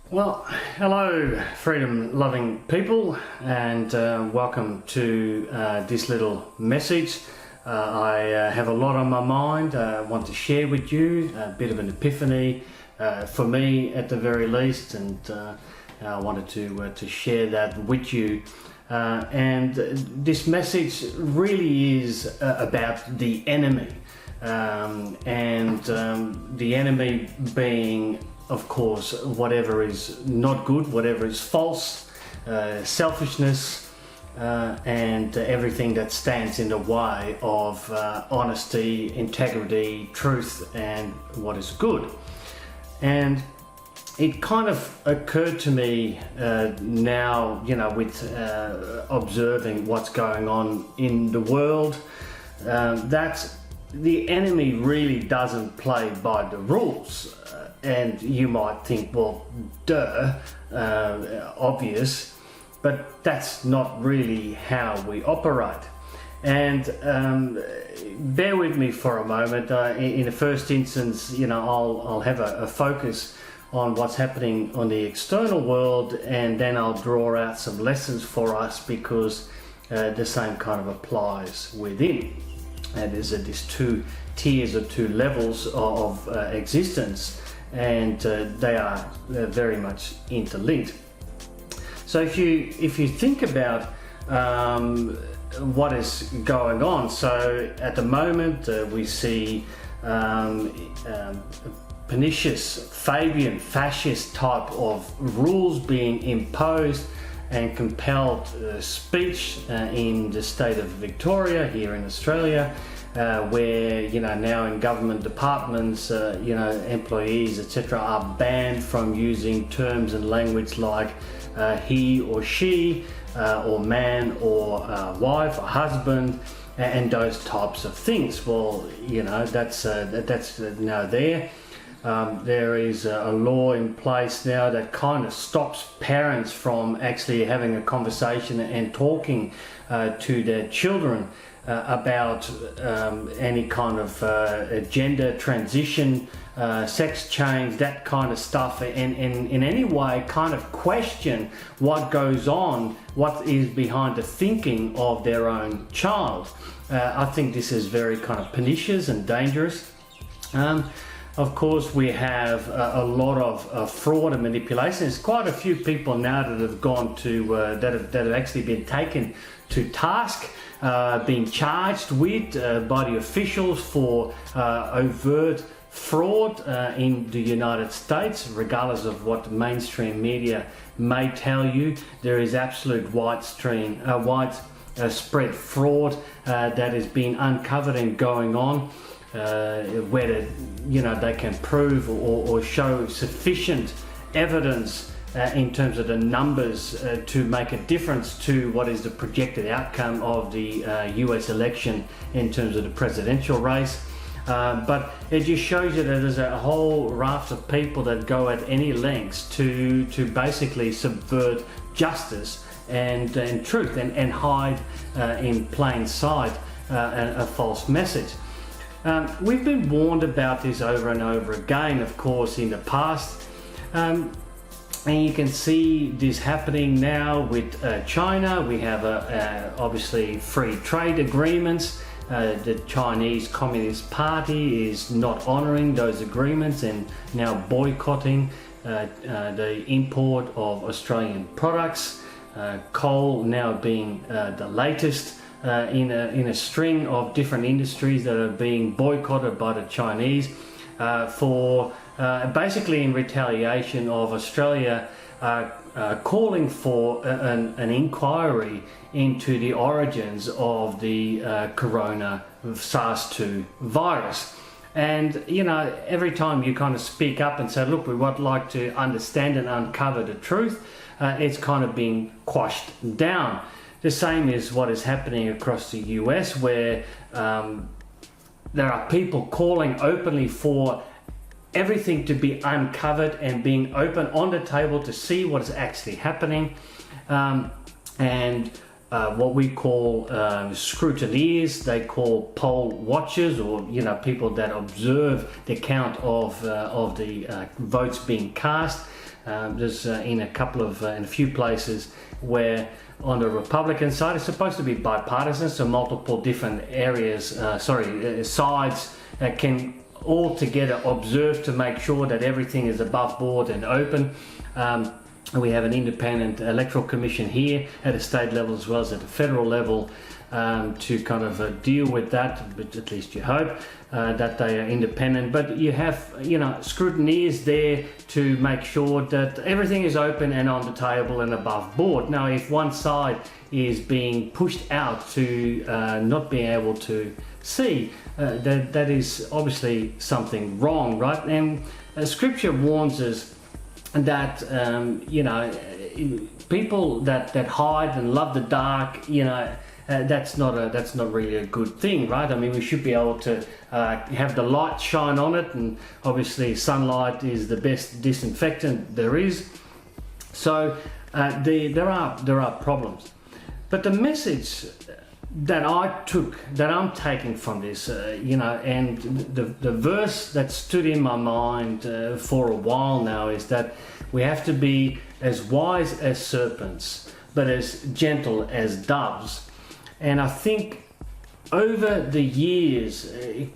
Well, hello, freedom-loving people, and welcome to this little message. I have a lot on my mind. I want to share with you a bit of an epiphany for me, at the very least, and I wanted to share that with you. And this message really is about the enemy, and the enemy being, of course, whatever is not good, whatever is false, selfishness, and everything that stands in the way of honesty, integrity, truth, and what is good. And it kind of occurred to me now, with observing what's going on in the world, that the enemy really doesn't play by the rules. And you might think, well, duh, obvious, but that's not really how we operate. And bear with me for a moment. In the first instance, I'll have a focus on what's happening on the external world, and then I'll draw out some lessons for us, because the same kind of applies within. And there's these two tiers or two levels of existence, and they are very much interlinked. So if you think about what is going on, so at the moment we see pernicious, Fabian, fascist type of rules being imposed and compelled speech in the state of Victoria here in Australia, where now in government departments, employees, etc., are banned from using terms and language like he or she, or man or wife or husband, and those types of things. Well, that's now there. There is a law in place now that kind of stops parents from actually having a conversation and talking to their children about any kind of gender transition, sex change, that kind of stuff, and in any way kind of question what goes on, what is behind the thinking of their own child. I think this is very kind of pernicious and dangerous. Of course, we have a lot of fraud and manipulation. There's quite a few people now that have gone to that have actually been taken to task, being charged with by the officials for overt fraud in the United States. Regardless of what the mainstream media may tell you, there is absolute widespread fraud that is being uncovered and going on. Whether they can prove or show sufficient evidence in terms of the numbers to make a difference to what is the projected outcome of the US election in terms of the presidential race. But it just shows you that there's a whole raft of people that go at any lengths to basically subvert justice and truth, and hide in plain sight a false message. We've been warned about this over and over again, of course, in the past. And you can see this happening now with China. We have obviously free trade agreements. The Chinese Communist Party is not honoring those agreements and now boycotting the import of Australian products. Coal now being the latest in a string of different industries that are being boycotted by the Chinese for basically in retaliation of Australia calling for an inquiry into the origins of the corona SARS-2 virus. And every time you kind of speak up and say, look, we would like to understand and uncover the truth, it's kind of being quashed down. The same is what is happening across the US, where there are people calling openly for everything to be uncovered and being open on the table to see what is actually happening. And what we call scrutineers, they call poll watchers, or people that observe the count of the votes being cast. There's in a few places where on the Republican side it's supposed to be bipartisan, so multiple different sides can all together observe to make sure that everything is above board and open. We have an independent electoral commission here at a state level as well as at the federal level to kind of deal with that, but at least you hope that they are independent. But you have, scrutineers there to make sure that everything is open and on the table and above board. Now, if one side is being pushed out to not being able to see, that is obviously something wrong, right? And Scripture warns us that people that hide and love the dark, that's not really a good thing, right? I mean, we should be able to have the light shine on it, and obviously sunlight is the best disinfectant there is. So there are problems, but the message that I'm taking from this, and the verse that stood in my mind for a while now is that we have to be as wise as serpents, but as gentle as doves. And I think over the years,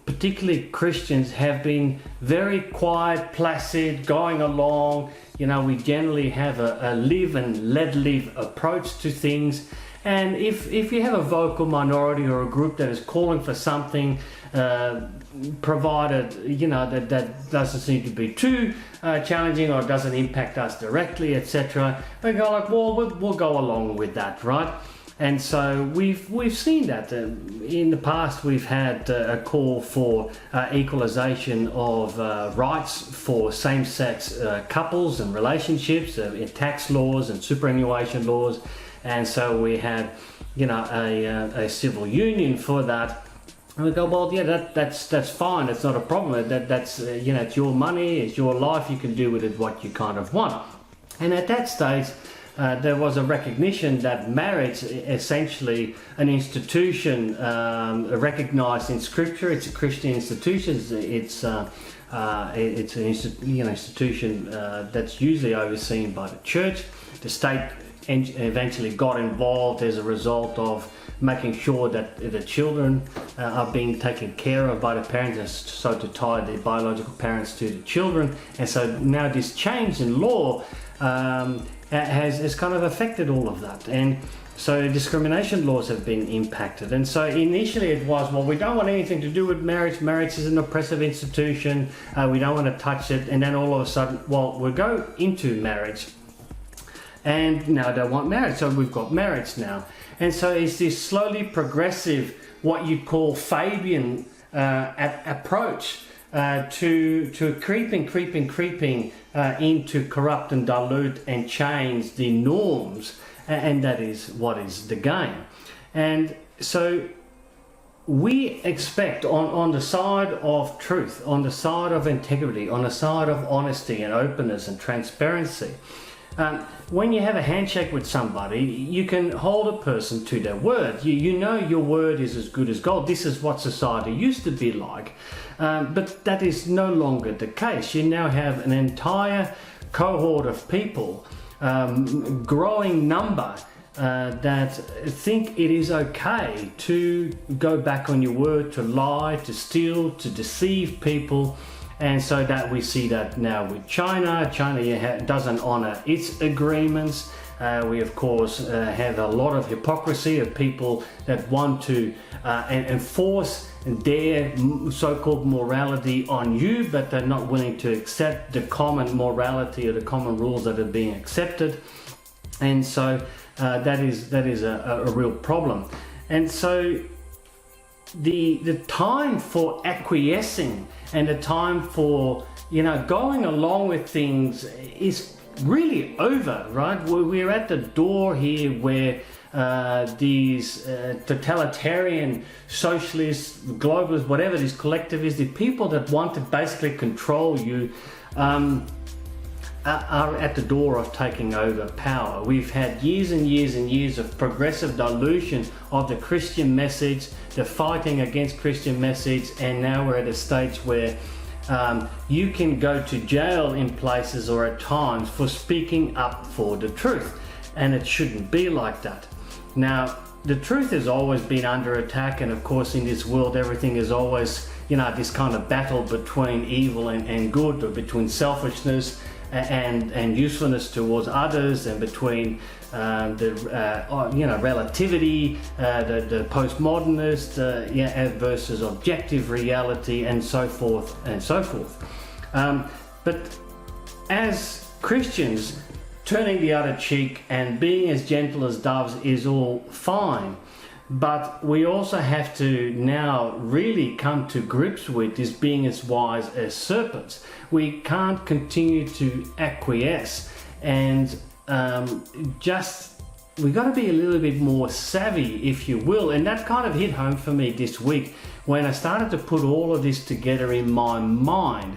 particularly Christians have been very quiet, placid, going along. We generally have a live and let live approach to things. And if you have a vocal minority or a group that is calling for something, provided that doesn't seem to be too challenging or doesn't impact us directly, etc., we go like, well, we'll go along with that, right? And so we've seen that in the past. We've had a call for equalization of rights for same-sex couples and relationships in tax laws and superannuation laws. And so we had, a civil union for that. And we go, well, yeah, that's fine. It's not a problem. That's it's your money, it's your life. You can do with it what you kind of want. And at that stage, there was a recognition that marriage, essentially an institution recognized in Scripture. It's a Christian institution. It's an institution that's usually overseen by the church. The state eventually got involved as a result of making sure that the children are being taken care of by the parents, and so to tie the biological parents to the children. And so now this change in law has kind of affected all of that. And so discrimination laws have been impacted. And so initially it was, well, we don't want anything to do with marriage. Marriage is an oppressive institution. We don't want to touch it. And then all of a sudden, well, we'll go into marriage. And now they want marriage, so we've got marriage now. And so it's this slowly progressive, what you'd call Fabian approach to creeping into corrupt and dilute and change the norms, and that is what is the game. And so we expect on the side of truth, on the side of integrity, on the side of honesty and openness and transparency, when you have a handshake with somebody, you can hold a person to their word. You know your word is as good as gold. This is what society used to be like. But that is no longer the case. You now have an entire cohort of people, growing number, that think it is okay to go back on your word, to lie, to steal, to deceive people. And so that we see that now with China. China doesn't honor its agreements. We of course have a lot of hypocrisy of people that want to enforce their so-called morality on you, but they're not willing to accept the common morality or the common rules that are being accepted. And so that is a real problem. And so the time for acquiescing and the time for going along with things is really over, right? We're at the door here where these totalitarian socialists, globalists, whatever, these collectivists, the people that want to basically control you are at the door of taking over power. We've had years and years and years of progressive dilution of the Christian message, the fighting against Christian message, and now we're at a stage where You can go to jail in places or at times for speaking up for the truth, and it shouldn't be like that. Now, the truth has always been under attack, and of course in this world everything is always, this kind of battle between evil and good, or between selfishness and usefulness towards others, and between relativity, the postmodernist versus objective reality, and so forth and so forth. But as Christians, turning the other cheek and being as gentle as doves is all fine, but we also have to now really come to grips with is being as wise as serpents. We can't continue to acquiesce, and we got to be a little bit more savvy, if you will. And that kind of hit home for me this week when I started to put all of this together in my mind,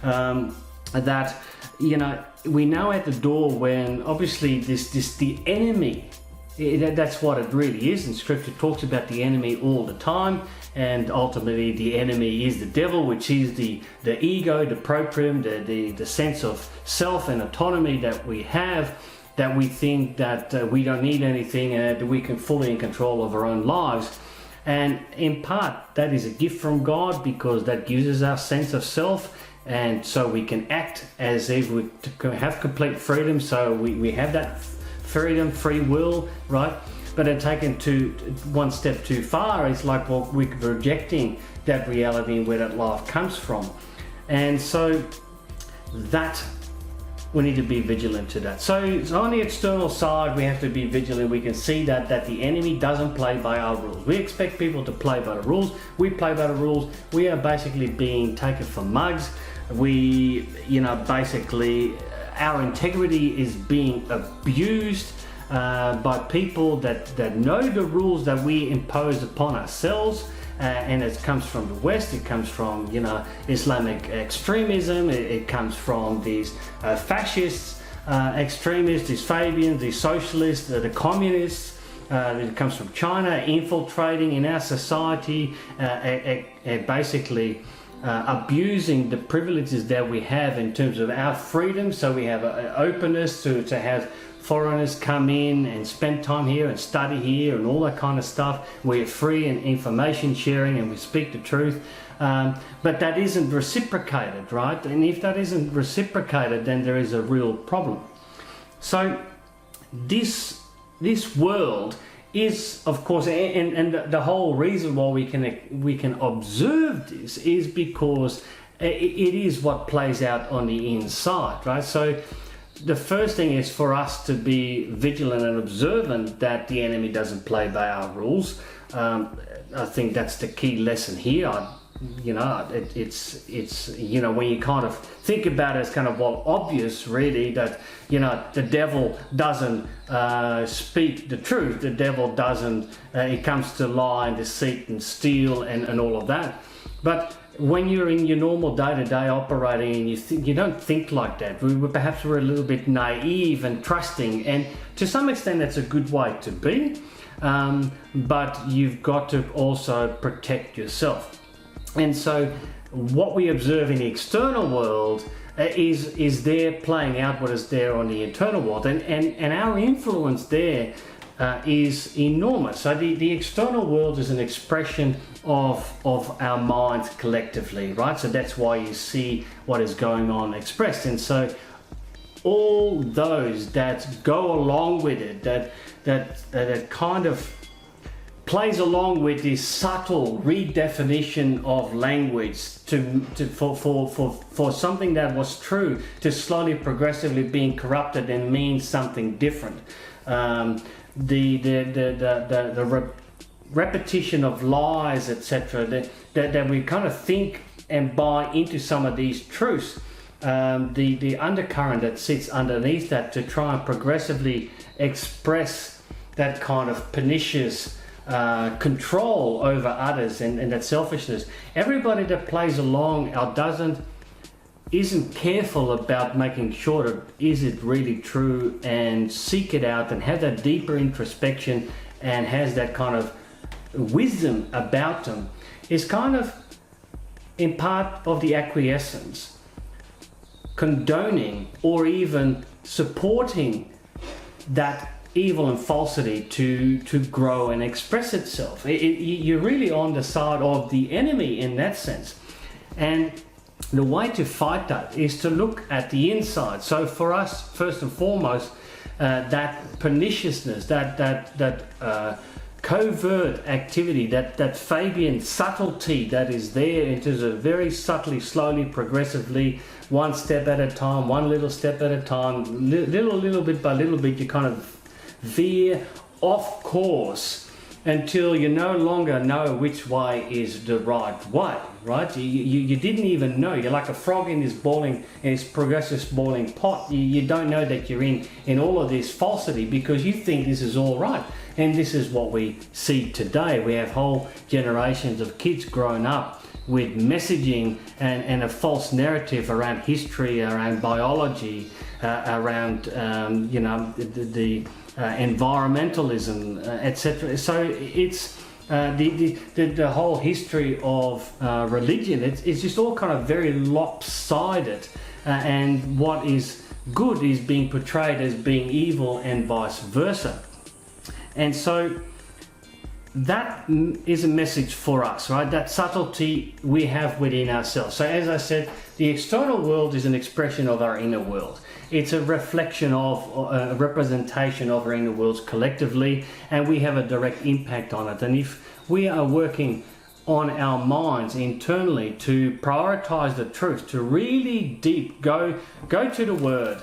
that we know at the door when obviously the enemy, that's what it really is, and Scripture talks about the enemy all the time, and ultimately the enemy is the devil, which is the ego, the proprium, the sense of self and autonomy that we have, that we think that we don't need anything and that we can fully in control of our own lives. And in part that is a gift from God, because that gives us our sense of self, and so we can act as if we have complete freedom. So we have that freedom, free will, right? But then taken to one step too far, it's like, well, we're rejecting that reality and where that life comes from. And so that we need to be vigilant to that. So on the external side, we have to be vigilant. We can see that the enemy doesn't play by our rules. We expect people to play by the rules. We play by the rules. We are basically being taken for mugs. Basically our integrity is being abused by people that know the rules that we impose upon ourselves. And it comes from the West, it comes from Islamic extremism, it comes from these fascist extremists, these Fabians, these socialists, the communists. It comes from China infiltrating in our society, basically abusing the privileges that we have in terms of our freedom. So we have an openness to have foreigners come in and spend time here and study here and all that kind of stuff. We're free in information sharing and we speak the truth. But that isn't reciprocated, right? And if that isn't reciprocated, then there is a real problem. So this world is, of course, and the whole reason why we can observe this is because it is what plays out on the inside, right? So the first thing is for us to be vigilant and observant that the enemy doesn't play by our rules. I think that's the key lesson here. It's when you kind of think about it, it's kind of obvious really that the devil doesn't speak the truth. The devil doesn't. It comes to lie and deceit and steal and all of that. But when you're in your normal day-to-day operating and you don't think like that. Perhaps we're a little bit naive and trusting, and to some extent that's a good way to be, but you've got to also protect yourself. And so what we observe in the external world is there playing out what is there on the internal world, and our influence there is enormous. So the external world is an expression of our minds collectively, right? So that's why you see what is going on expressed. And so all those that go along with it, that kind of plays along with this subtle redefinition of language for something that was true to slowly progressively being corrupted and means something different. The repetition of lies, etc., that we kind of think and buy into some of these truths, the undercurrent that sits underneath that to try and progressively express that kind of pernicious control over others and that selfishness. Everybody that plays along or isn't careful about making sure that is it really true and seek it out and have that deeper introspection and has that kind of wisdom about them, is kind of in part of the acquiescence, condoning or even supporting that evil and falsity to grow and express itself. You're really on the side of the enemy in that sense. And the way to fight that is to look at the inside. So for us, first and foremost, that perniciousness, that covert activity, that Fabian subtlety that is there in terms of very subtly, slowly, progressively, one step at a time, one little step at a time, little bit by little bit, you kind of veer off course until you no longer know which way is the right way, right? You didn't even know. You're like a frog in this progressive boiling pot. You don't know that you're in all of this falsity because you think this is all right. And this is what we see today. We have whole generations of kids growing up with messaging and a false narrative around history, around biology, around the environmentalism, etc. So it's the whole history of religion. It's just all kind of very lopsided, and what is good is being portrayed as being evil and vice versa. And so that is a message for us, right? That subtlety we have within ourselves. So as I said, the external world is an expression of our inner world. It's a reflection of, a representation of our inner worlds collectively, and we have a direct impact on it. And if we are working on our minds internally to prioritize the truth, to really deep go to the Word,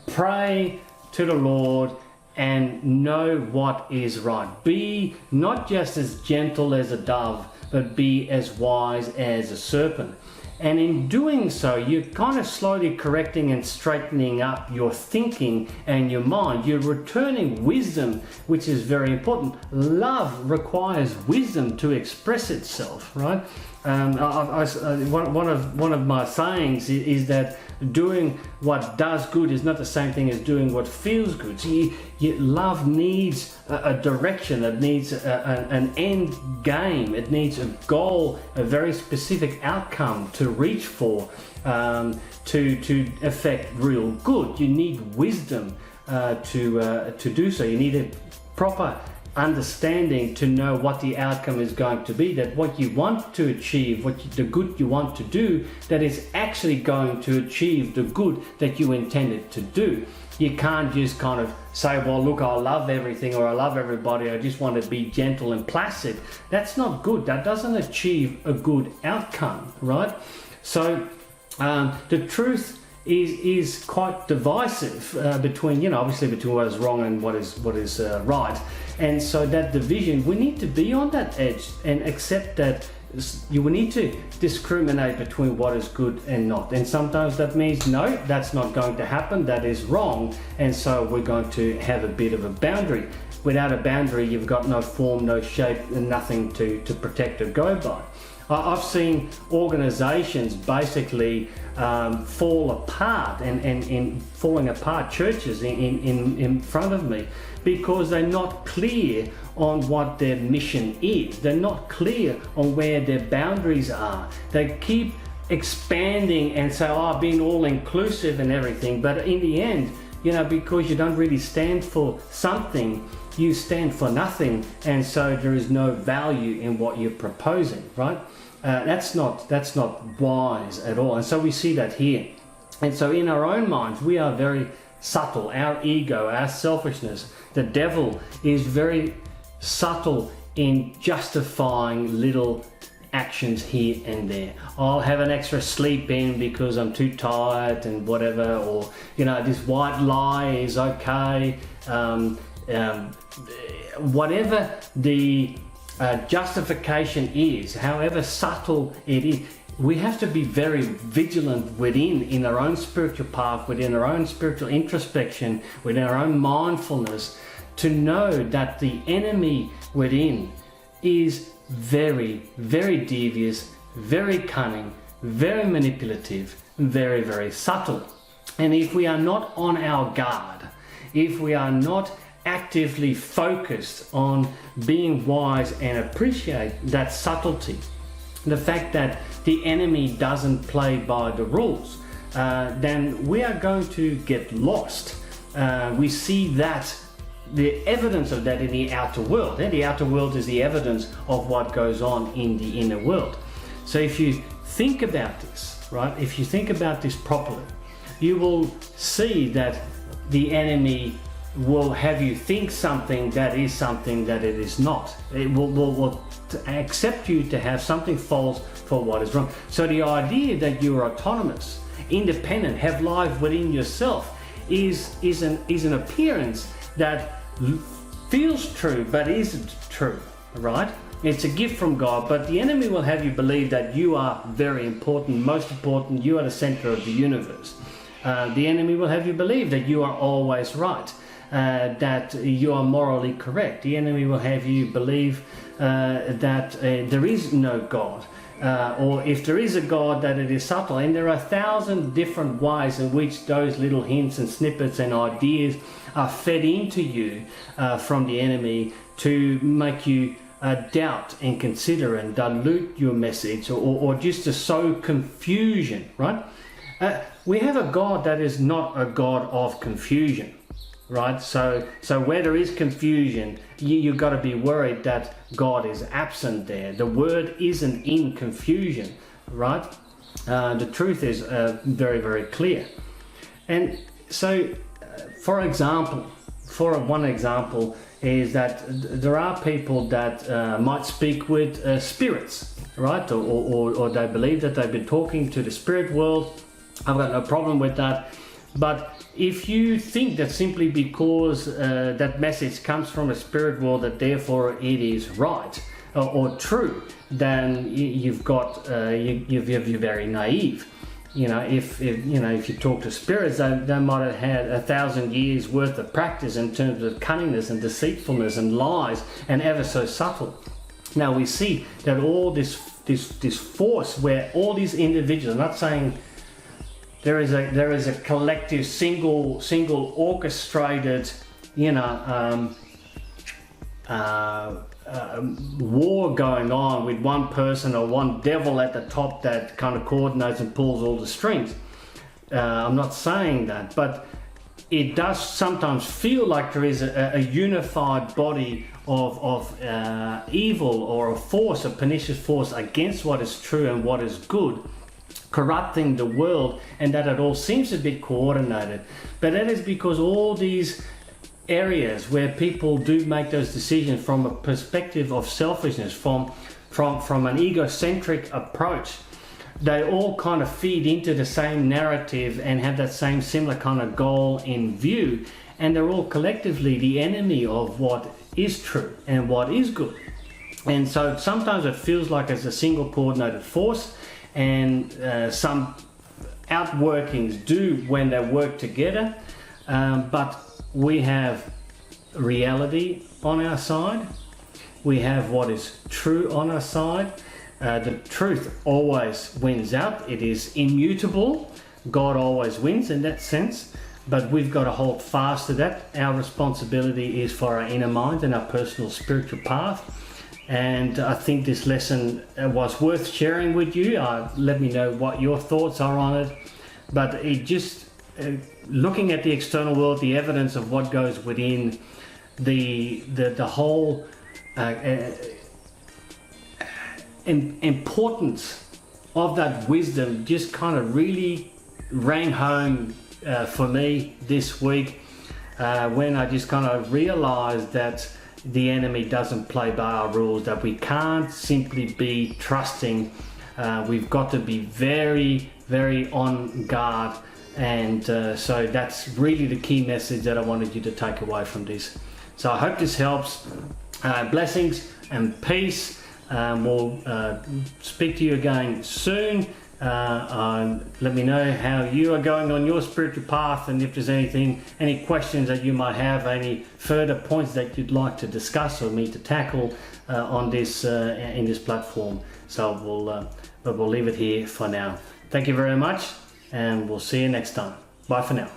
pray to the Lord, and know what is right. Be not just as gentle as a dove, but be as wise as a serpent. And in doing so, you're kind of slowly correcting and straightening up your thinking and your mind. You're returning wisdom, which is very important. Love requires wisdom to express itself, right? One of my sayings is that doing what does good is not the same thing as doing what feels good. So love needs a direction. It needs an end game. It needs a goal, a very specific outcome to reach for, to effect real good. You need wisdom to do so. You need a proper understanding to know what the outcome is going to be, that what you want to achieve, the good you want to do, that is actually going to achieve the good that you intended to do. You can't just kind of say, well, look, I love everything, or I love everybody, I just want to be gentle and placid. That's not good. That doesn't achieve a good outcome, right? So the truth is quite divisive between, obviously between what is wrong and what is right. And so that division, we need to be on that edge and accept that you will need to discriminate between what is good and not. And sometimes that means, no, that's not going to happen, that is wrong. And so we're going to have a bit of a boundary. Without a boundary, you've got no form, no shape, and nothing to protect or go by. I've seen organizations basically fall apart and in falling apart, churches in front of me, because they're not clear on what their mission is. They're not clear on where their boundaries are. They keep expanding and say, oh, being all inclusive and everything, but in the end, because you don't really stand for something, you stand for nothing, and so there is no value in what you're proposing, right? That's not wise at all. And so we see that here. And so in our own minds, we are very subtle. Our ego, our selfishness, the devil is very subtle in justifying little actions here and there. I'll have an extra sleep in because I'm too tired and whatever, or this white lie is okay. Whatever the justification is, however subtle it is, we have to be very vigilant in our own spiritual path, within our own spiritual introspection, within our own mindfulness, to know that the enemy within is very, very devious, very cunning, very manipulative, very, very subtle. And if we are not on our guard, if we are not actively focused on being wise and appreciate that subtlety, the fact that the enemy doesn't play by the rules, then we are going to get lost. We see that the evidence of that in the outer world. The outer world is the evidence of what goes on in the inner world. So if you think about this, right, if you think about this properly, you will see that the enemy will have you think something that is something that it is not. It will accept you to have something false for what is wrong. So the idea that you are autonomous, independent, have life within yourself is an appearance that feels true but isn't true, right? It's a gift from God, but the enemy will have you believe that you are very important, most important, you are the center of the universe. The enemy will have you believe that you are always right, that you are morally correct. The enemy will have you believe that there is no God, or if there is a God, that it is subtle. And there are 1,000 different ways in which those little hints and snippets and ideas are fed into you from the enemy to make you doubt and consider and dilute your message, or just to sow confusion, right? We have a God that is not a God of confusion, right? So where there is confusion, you've got to be worried that God is absent there. The word isn't in confusion, right? The truth is very, very clear. And so, for one example is that there are people that might speak with spirits, right? Or they believe that they've been talking to the spirit world. I've got no problem with that. But if you think that simply because that message comes from a spirit world that therefore it is right or true, then you're very naive. If you talk to spirits, they might have had 1,000 years worth of practice in terms of cunningness and deceitfulness and lies, and ever so subtle. Now we see that all this force where all these individuals, I'm not saying there is a collective single orchestrated war going on with one person or one devil at the top that kind of coordinates and pulls all the strings. I'm not saying that, but it does sometimes feel like there is a unified body of evil, or a force, a pernicious force against what is true and what is good, corrupting the world, and that it all seems a bit coordinated. But that is because all these areas where people do make those decisions from a perspective of selfishness, from an egocentric approach, they all kind of feed into the same narrative and have that same similar kind of goal in view, and they're all collectively the enemy of what is true and what is good. And so sometimes it feels like it's a single coordinated force, and some outworkings do when they work together, but we have reality on our side. We have what is true on our side. The truth always wins out. It is immutable. God always wins in that sense, but we've got to hold fast to that. Our responsibility is for our inner mind and our personal spiritual path. And I think this lesson was worth sharing with you. Let me know what your thoughts are on it. But it just looking at the external world, the evidence of what goes within, the whole importance of that wisdom just kind of really rang home for me this week, when I just kind of realized that the enemy doesn't play by our rules, that we can't simply be trusting. We've got to be very, very on guard. And so that's really the key message that I wanted you to take away from this. So I hope this helps. Blessings and peace. We'll speak to you again soon. Let me know how you are going on your spiritual path, and if there's any questions that you might have, any further points that you'd like to discuss or me to tackle on this in this platform. So we'll leave it here for now. Thank you very much, and we'll see you next time. Bye for now.